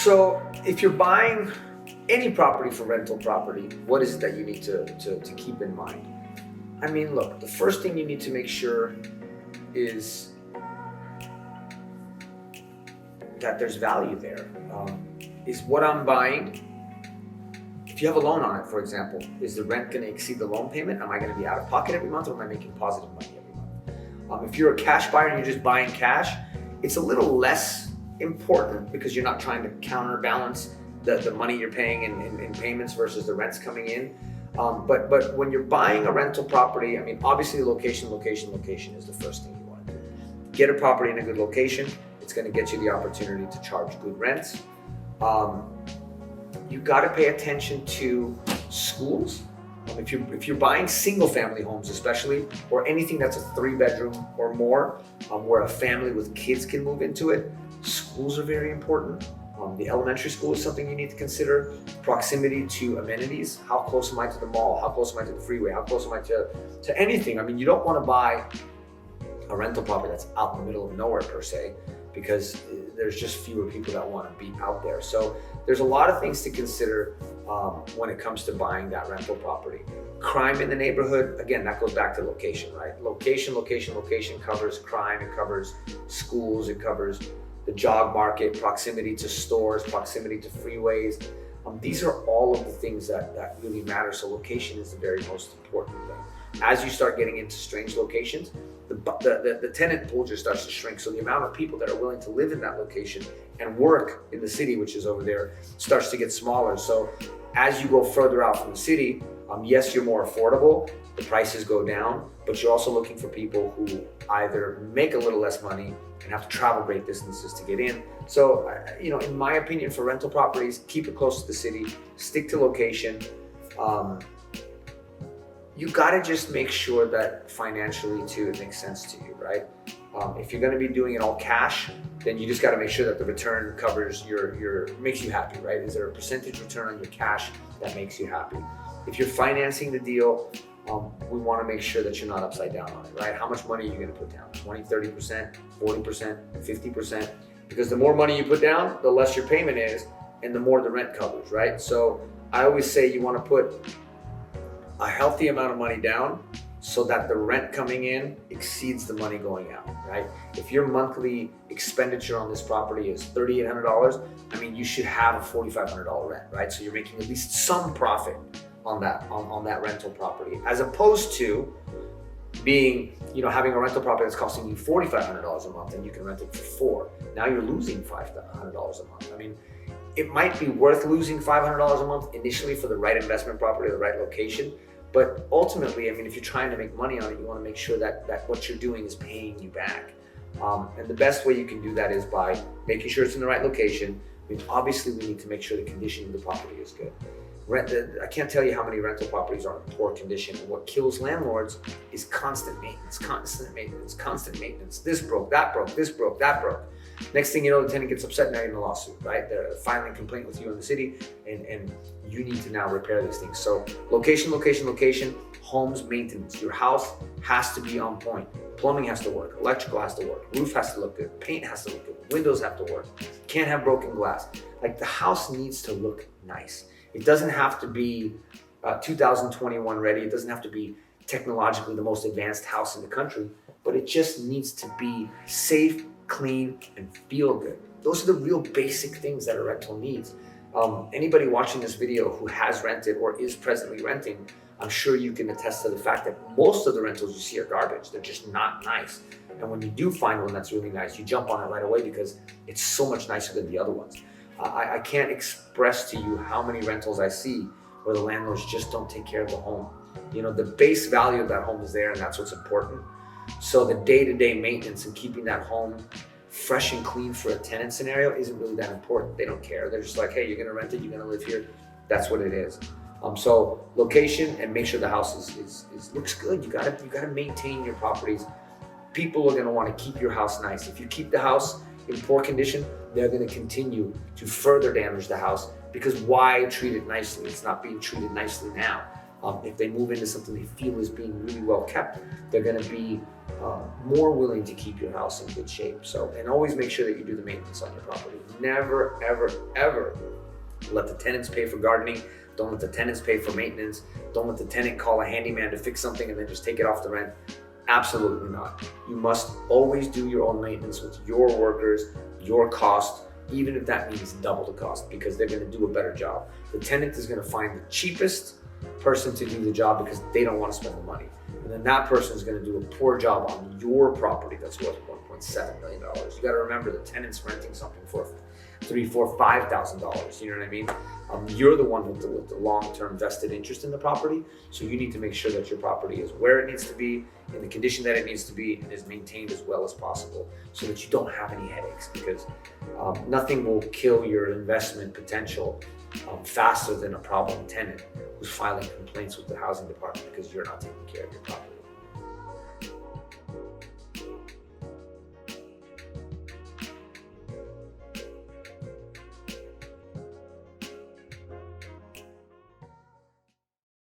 So if you're buying any property for rental property, what is it that you need to keep in mind? I mean, look, the first thing you need to make sure is that there's value there. Is what I'm buying, if you have a loan on it, for example, is the rent going to exceed the loan payment? Am I going to be out of pocket every month, or am I making positive money every month? If you're a cash buyer and you're just buying cash, it's a little less important because you're not trying to counterbalance the money you're paying in payments versus the rents coming in. But when you're buying a rental property, I mean, obviously location is the first thing you want to do. Get a property in a good location. It's going to get you the opportunity to charge good rents. You got to pay attention to schools. If you're buying single family homes, especially, or anything that's a 3-bedroom or more, where a family with kids can move into it, schools are very important. The elementary school is something you need to consider. Proximity to amenities. How close am I to the mall? How close am I to the freeway? How close am I to anything? I mean, you don't want to buy a rental property that's out in the middle of nowhere per se, because there's just fewer people that want to be out there. So there's a lot of things to consider when it comes to buying that rental property. Crime in the neighborhood, again, that goes back to location, right? Location covers crime, it covers schools, it covers the job market, proximity to stores, proximity to freeways. These are all of the things that really matter. So location is the very most important thing. As you start getting into strange locations, the tenant pool just starts to shrink. So the amount of people that are willing to live in that location and work in the city, which is over there, starts to get smaller. So as you go further out from the city, yes, you're more affordable, the prices go down, but you're also looking for people who either make a little less money and have to travel great distances to get in. So, in my opinion, for rental properties, keep it close to the city, stick to location. You gotta just make sure that financially too, it makes sense to you, right? If you're gonna be doing it all cash, then you just gotta make sure that the return covers makes you happy, right? Is there a percentage return on your cash that makes you happy? If you're financing the deal, we wanna make sure that you're not upside down on it, right? How much money are you gonna put down? 20, 30%, 40%, 50%? Because the more money you put down, the less your payment is, and the more the rent covers, right? So I always say you wanna put a healthy amount of money down so that the rent coming in exceeds the money going out, right? If your monthly expenditure on this property is $3,800, I mean, you should have a $4,500 rent, right? So you're making at least some profit on that rental property, as opposed to being, having a rental property that's costing you $4,500 a month and you can rent it for $4,000. Now you're losing $500 a month. I mean, it might be worth losing $500 a month initially for the right investment property, the right location. But ultimately, I mean, if you're trying to make money on it, you want to make sure that what you're doing is paying you back. And the best way you can do that is by making sure it's in the right location. I mean, obviously, we need to make sure the condition of the property is good. I can't tell you how many rental properties are in poor condition. And what kills landlords is constant maintenance. This broke, that broke, this broke, that broke. Next thing you know, the tenant gets upset, now you're in a lawsuit, right? They're filing a complaint with you in the city, and you need to now repair these things. So location, homes, maintenance. Your house has to be on point. Plumbing has to work, electrical has to work, roof has to look good, paint has to look good, windows have to work. Can't have broken glass. Like, the house needs to look nice. It doesn't have to be 2021 ready. It doesn't have to be technologically the most advanced house in the country, but it just needs to be safe, clean, and feel good. Those are the real basic things that a rental needs. Anybody watching this video who has rented or is presently renting, I'm sure you can attest to the fact that most of the rentals you see are garbage. They're just not nice. And when you do find one that's really nice, you jump on it right away because it's so much nicer than the other ones. I can't express to you how many rentals I see where the landlords just don't take care of the home. The base value of that home is there, and that's what's important. So the day-to-day maintenance and keeping that home fresh and clean for a tenant scenario isn't really that important. They don't care. They're just like, hey, you're gonna rent it, you're gonna live here. That's what it is. So location, and make sure the house looks good. You gotta maintain your properties. People are gonna want to keep your house nice. If you keep the house in poor condition, they're gonna continue to further damage the house, because why treat it nicely? It's not being treated nicely now. If they move into something they feel is being really well kept, they're gonna be more willing to keep your house in good shape. So, and always make sure that you do the maintenance on your property. Never, ever, ever let the tenants pay for gardening. Don't let the tenants pay for maintenance. Don't let the tenant call a handyman to fix something and then just take it off the rent. Absolutely not. You must always do your own maintenance with your workers, your cost, even if that means double the cost, because they're going to do a better job. The tenant is going to find the cheapest person to do the job because they don't want to spend the money. And then that person is going to do a poor job on your property that's worth $1.7 million. You got to remember the tenant's renting something for $3,000, $4,000, $5,000. You know what I mean? You're the one with the long-term vested interest in the property. So you need to make sure that your property is where it needs to be, in the condition that it needs to be, and is maintained as well as possible so that you don't have any headaches, because nothing will kill your investment potential faster than a problem tenant who's filing complaints with the housing department because you're not taking care of your property.